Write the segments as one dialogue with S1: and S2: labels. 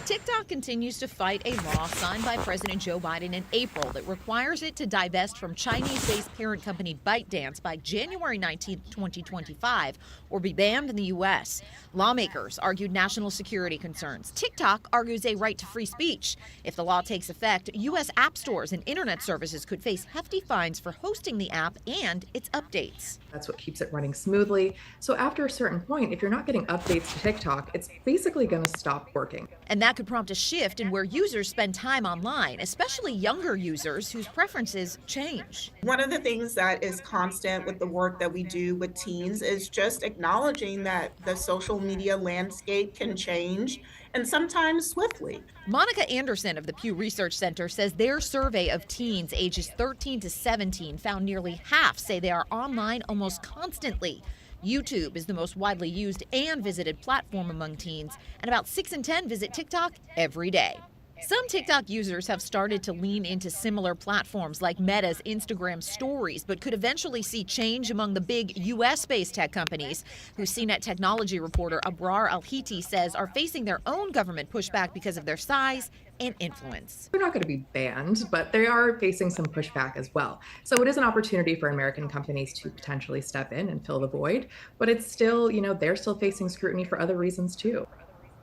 S1: TikTok continues to fight a law signed by President Joe Biden in April that requires it to divest from Chinese-based parent company ByteDance by January 19, 2025, or be banned in the U.S. Lawmakers argued national security concerns. TikTok argues a right to free speech. If the law takes effect, U.S. app stores and internet services could face hefty fines for hosting the app and its updates.
S2: That's what keeps it running smoothly. So after a certain point, if you're not getting updates to TikTok, it's basically going to stop working.
S1: And that could prompt a shift in where users spend time online, especially younger users whose preferences change.
S3: One of the things that is constant with the work that we do with teens is just acknowledging that the social media landscape can change, and sometimes swiftly.
S1: Monica Anderson of the Pew Research Center says their survey of teens ages 13 to 17 found nearly half say they are online almost constantly. YouTube is the most widely used and visited platform among teens, and about 6 in 10 visit TikTok every day. Some TikTok users have started to lean into similar platforms like Meta's Instagram Stories, but could eventually see change among the big U.S.-based tech companies, who CNET technology reporter Abrar Al-Hiti says are facing their own government pushback because of their size and influence.
S2: They're not going to be banned, but they are facing some pushback as well. So it is an opportunity for American companies to potentially step in and fill the void, but it's still, they're still facing scrutiny for other reasons too.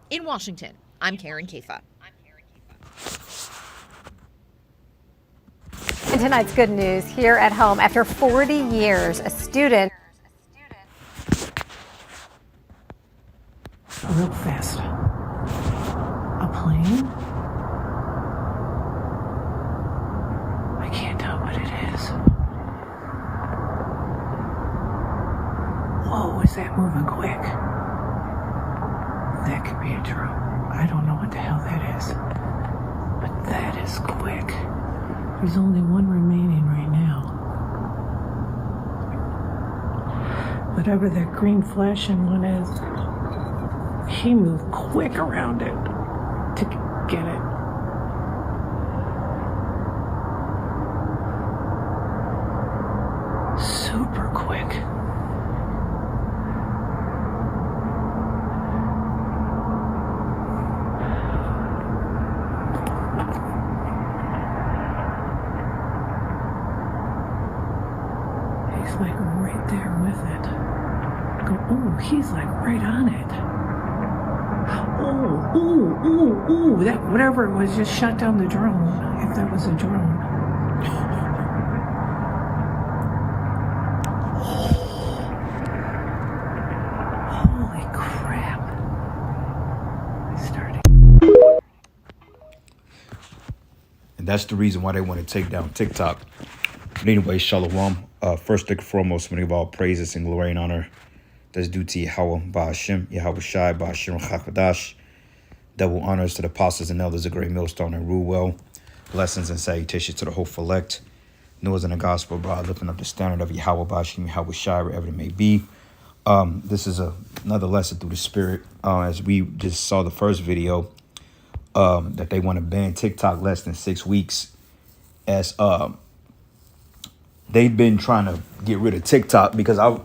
S1: In Washington, I'm Karen Kafa.
S4: And tonight's good news here at home. After 40 years, a student.
S5: Real fast. A plane? I can't tell what it is. Whoa, is that moving quick? That could be a drone. I don't know what the hell that is. But that is quick. There's only one remaining right now. Whatever that green flashing one is, he moved quick around it to get it. Super quick. He's like right there with it. Oh, he's like right on it. Ooh, that whatever it was just shot down the drone, if that was a drone. Holy crap. It's starting.
S6: And that's the reason why they want to take down TikTok. But anyway, Shalom. First and foremost, we give all praises and glory and honor that's due to Yahweh Ba'Hashem, Yahweh Shai, Ba'Hashem Chakadash. Double honors to the apostles and elders of Great Millstone and rule well. Blessings and salutations to the hopeful elect. Noah's in the gospel, bro, lifting up the standard of Yahweh Ba'Hashem, Yahweh Shai, wherever it may be. This is another lesson through the spirit. As we just saw the first video, that they want to ban TikTok less than 6 weeks. As they've been trying to get rid of TikTok because I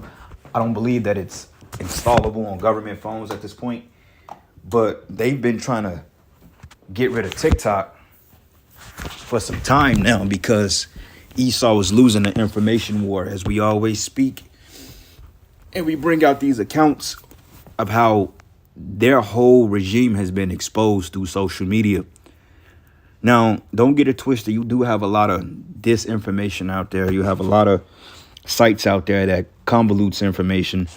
S6: don't believe that it's installable on government phones at this point. But they've been trying to get rid of TikTok for some time now because Esau is losing the information war, as we always speak. And we bring out these accounts of how their whole regime has been exposed through social media. Now, don't get it twisted. You do have a lot of disinformation out there. You have a lot of sites out there that convolutes information,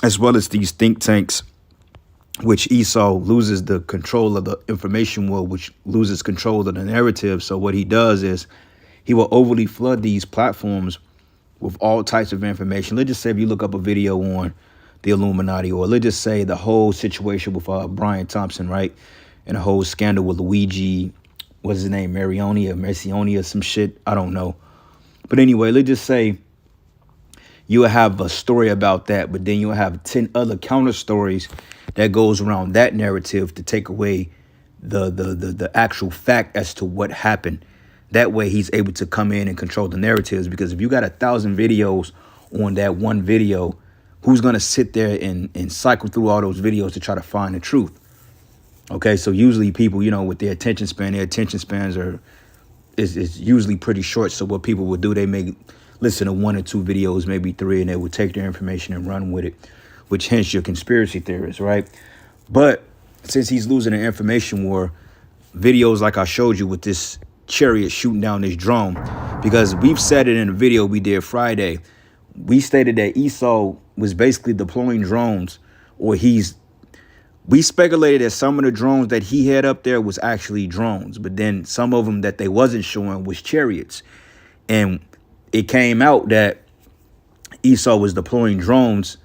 S6: as well as these think tanks, which Esau loses the control of the information war, which loses control of the narrative. So what he does is he will overly flood these platforms with all types of information. Let's just say if you look up a video on the Illuminati, or let's just say the whole situation with Brian Thompson, right? And the whole scandal with Luigi, what's his name, Marcioni or some shit. I don't know. But anyway, let's just say you will have a story about that, but then you'll have 10 other counter stories that goes around that narrative to take away the actual fact as to what happened. That way he's able to come in and control the narratives, because if you got 1,000 videos on that one video, who's going to sit there and cycle through all those videos to try to find the truth? Okay, so usually people, with their attention spans is usually pretty short. So what people would do, they may listen to 1 or 2 videos, maybe 3, and they would take their information and run with it, which hence your conspiracy theorists, right? But since he's losing an information war, videos like I showed you with this chariot shooting down this drone, because we've said it in a video we did Friday, we stated that Esau was basically deploying drones, or we speculated that some of the drones that he had up there was actually drones, but then some of them that they wasn't showing was chariots. And it came out that Esau was deploying drones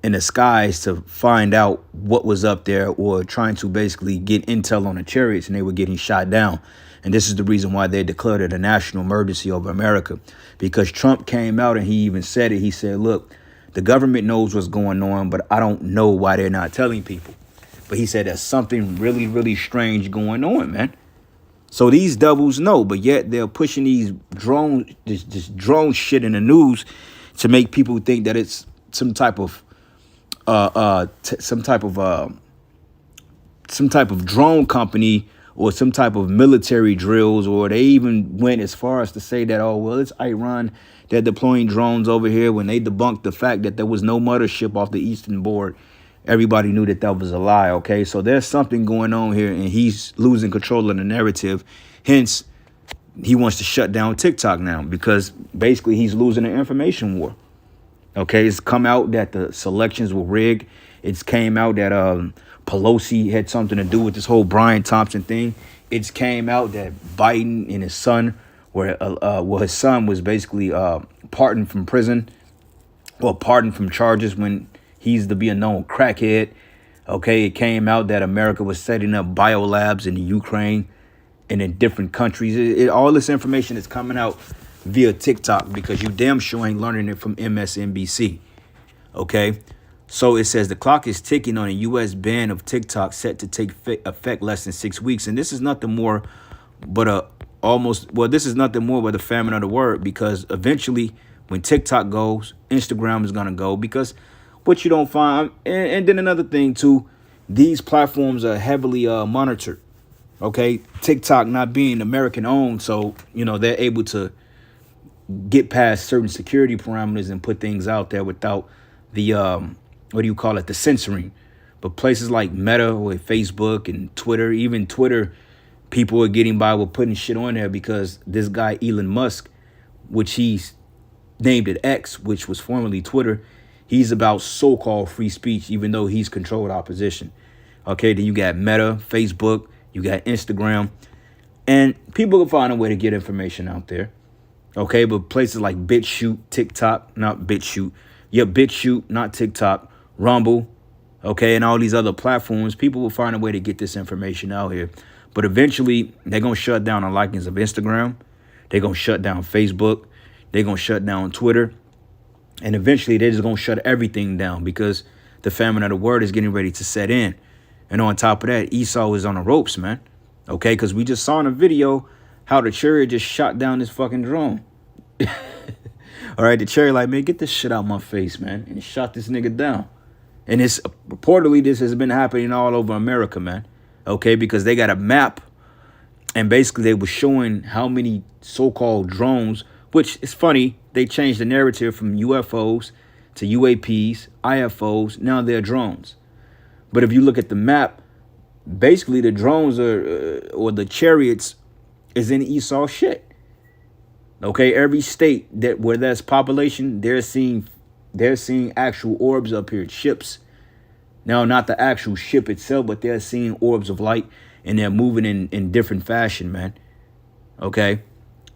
S6: in the skies to find out what was up there, or trying to basically get intel on the chariots, and they were getting shot down. And this is the reason why they declared it a national emergency over America, because Trump came out and he even said it. He said, look, the government knows what's going on, but I don't know why they're not telling people. But he said there's something really, really strange going on, man. So these devils know, but yet they're pushing these drones, this drone shit in the news to make people think that it's some type of drone company or some type of military drills. Or they even went as far as to say that, oh, well, it's Iran. They're deploying drones over here, when they debunked the fact that there was no mothership off the eastern board. Everybody knew that that was a lie, okay? So there's something going on here, and he's losing control of the narrative. Hence, he wants to shut down TikTok now, because basically he's losing the information war. Okay, it's come out that the selections were rigged. It's came out that Pelosi had something to do with this whole Brian Thompson thing. It's came out that Biden and his son, his son was basically pardoned from prison, or pardoned from charges when he's to be a known crackhead. Okay, it came out that America was setting up biolabs in the Ukraine and in different countries. All this information is coming out via TikTok, because you damn sure ain't learning it from MSNBC. Okay, so it says the clock is ticking on a U.S. ban of TikTok set to take effect less than 6 weeks. And this is nothing more but this is nothing more but a famine of the word, because eventually when TikTok goes, Instagram is going to go, because what you don't find. And then another thing, too, these platforms are heavily monitored. OK, TikTok not being American owned. So, they're able to get past certain security parameters and put things out there without the the censoring. But places like Meta or Facebook and Twitter, even Twitter, people are getting by with putting shit on there, because this guy, Elon Musk, which he's named it X, which was formerly Twitter, he's about so-called free speech, even though he's controlled opposition. Okay, then you got Meta, Facebook, you got Instagram, and people can find a way to get information out there. Okay, but places like BitChute, TikTok, not BitChute, BitChute, not TikTok, Rumble, okay, and all these other platforms, people will find a way to get this information out here. But eventually, they're going to shut down the likings of Instagram. They're going to shut down Facebook. They're going to shut down Twitter. And eventually, they're just going to shut everything down, because the famine of the word is getting ready to set in. And on top of that, Esau is on the ropes, man. Okay, because we just saw in a video how the chariot just shot down this fucking drone. All right, the chariot like, man, get this shit out my face, man. And it shot this nigga down. And it's reportedly this has been happening all over America, man. Okay, because they got a map, and basically they were showing how many so-called drones, which is funny. They changed the narrative from UFOs to UAPs, IFOs. Now they're drones. But if you look at the map, basically the drones or the chariots is in Esau shit. Okay, every state where there's population, they're seeing actual orbs up here, ships. Now, not the actual ship itself, but they're seeing orbs of light, and they're moving in different fashion, man. Okay.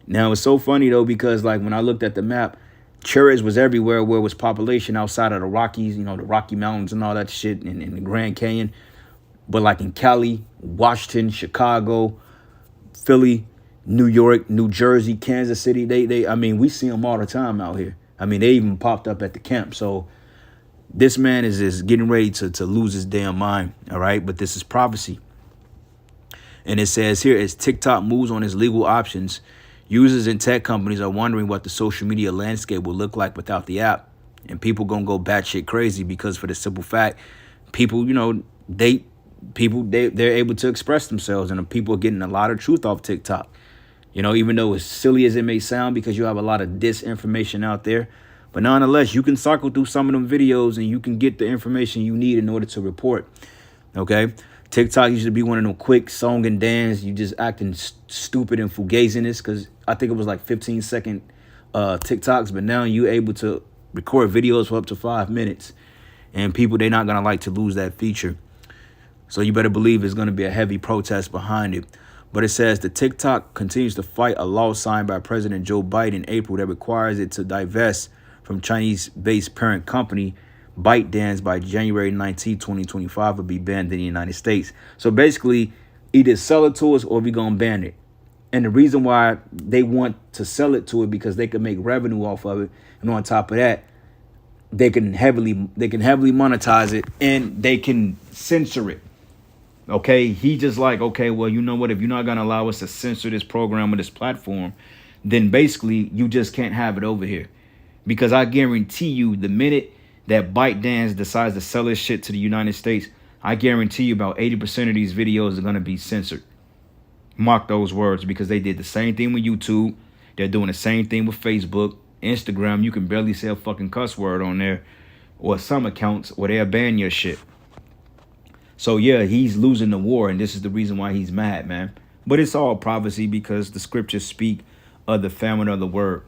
S6: Now, it's so funny, though, because like when I looked at the map, chariots was everywhere where was population outside of the Rockies, the Rocky Mountains and all that shit, and the Grand Canyon. But like in Cali, Washington, Chicago, Philly, New York, New Jersey, Kansas City, we see them all the time out here. They even popped up at the camp. So this man is getting ready to lose his damn mind. All right. But this is prophecy. And it says here, as TikTok moves on its legal options, users and tech companies are wondering what the social media landscape will look like without the app. And people going to go batshit crazy, because for the simple fact, people, people, they're able to express themselves, and people are getting a lot of truth off TikTok. You know, even though as silly as it may sound, because you have a lot of disinformation out there. But nonetheless, you can cycle through some of them videos and you can get the information you need in order to report. Okay? TikTok used to be one of them quick song and dance. You just acting stupid and fugaziness, because I think it was like 15-second TikToks. But now you're able to record videos for up to 5 minutes. And people, they're not going to like to lose that feature. So you better believe there's going to be a heavy protest behind it. But it says the TikTok continues to fight a law signed by President Joe Biden in April that requires it to divest from Chinese-based parent company ByteDance by January 19, 2025, will be banned in the United States. So basically, either sell it to us or we're going to ban it. And the reason why they want to sell it to it, because they can make revenue off of it. And on top of that, they can heavily monetize it, and they can censor it. Okay, he just like, okay, well, you know what? If you're not going to allow us to censor this program or this platform, then basically you just can't have it over here. Because I guarantee you, the minute that ByteDance decides to sell this shit to the United States, I guarantee you about 80% of these videos are going to be censored. Mark those words, because they did the same thing with YouTube. They're doing the same thing with Facebook, Instagram. You can barely say a fucking cuss word on there, or some accounts, or they'll ban your shit. So yeah, he's losing the war, and this is the reason why he's mad, man. But it's all prophecy, because the scriptures speak of the famine of the word.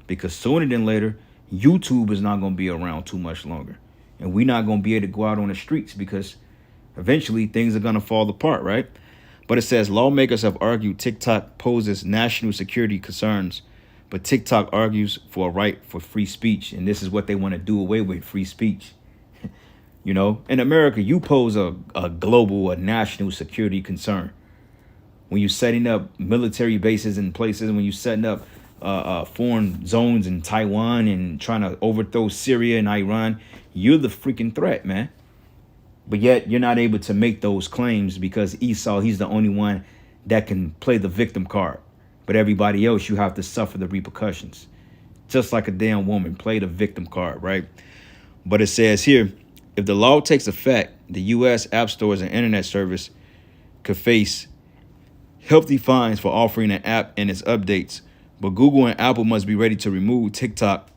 S6: Because sooner than later, YouTube is not going to be around too much longer. And we're not going to be able to go out on the streets, because eventually things are going to fall apart, right? But it says lawmakers have argued TikTok poses national security concerns, but TikTok argues for a right for free speech. And this is what they want to do away with, free speech. You know, in America, you pose a global, a national security concern. When you're setting up military bases in places, when you're setting up foreign zones in Taiwan and trying to overthrow Syria and Iran, you're the freaking threat, man. But yet you're not able to make those claims, because Esau, he's the only one that can play the victim card. But everybody else, you have to suffer the repercussions. Just like a damn woman, play the victim card, right? But it says here, if the law takes effect, the U.S. app stores and internet service could face hefty fines for offering an app and its updates. But Google and Apple must be ready to remove TikTok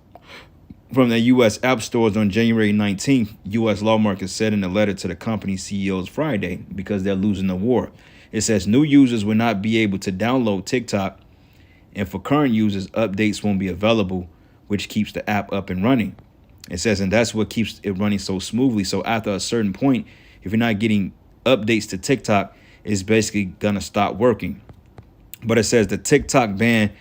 S6: from the U.S. app stores on January 19th, U.S. lawmakers said in a letter to the company CEOs Friday, because they're losing the war. It says new users will not be able to download TikTok, and for current users, updates won't be available, which keeps the app up and running. It says, and that's what keeps it running so smoothly. So after a certain point, if you're not getting updates to TikTok, it's basically going to stop working. But it says the TikTok ban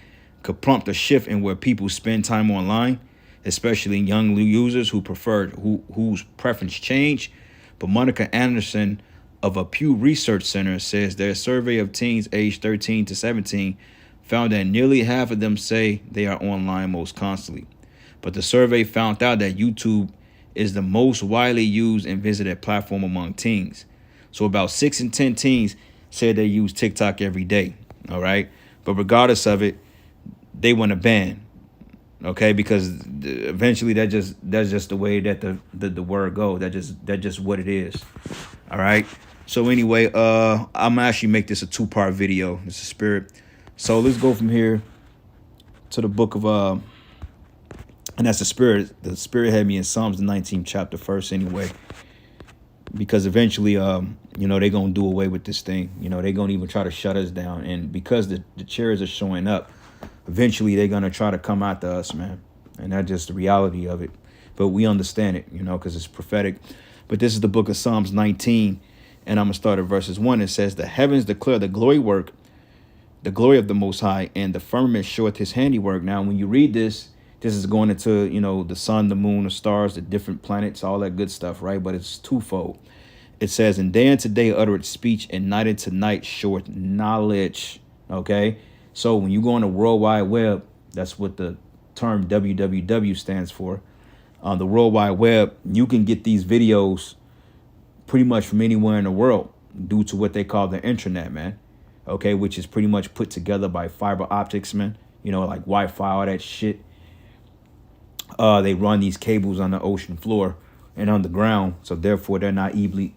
S6: could prompt a shift in where people spend time online, especially young users whose preference change. But Monica Anderson of a Pew Research Center says their survey of teens aged 13 to 17 found that nearly half of them say they are online most constantly. But the survey found out that YouTube is the most widely used and visited platform among teens. So about 6 in 10 teens said they use TikTok every day. All right. But regardless of it, they want to ban. OK, because eventually that's just the way that the word goes. That's just what it is. All right. So anyway, I'm gonna actually make this a 2-part video. It's a spirit. So let's go from here to the book of and that's the spirit. The spirit had me in Psalms, the 19th chapter first anyway, because eventually, they're going to do away with this thing. They're going to even try to shut us down. And because the chairs are showing up, eventually they're going to try to come after us, man. And that's just the reality of it. But we understand it, because it's prophetic. But this is the book of Psalms 19. And I'm going to start at verses 1. It says, the heavens declare the glory of the Most High, and the firmament showeth his handiwork. Now, when you read this is going into, the sun, the moon, the stars, the different planets, all that good stuff, right? But it's twofold. It says, and day unto day uttereth speech, and night unto night showeth knowledge. Okay? So when you go on the World Wide Web, that's what the term www stands for. On the World Wide Web, you can get these videos pretty much from anywhere in the world due to what they call the internet, man. Okay? Which is pretty much put together by fiber optics, man. Like Wi-Fi, all that shit. They run these cables on the ocean floor and on the ground, so therefore they're not easily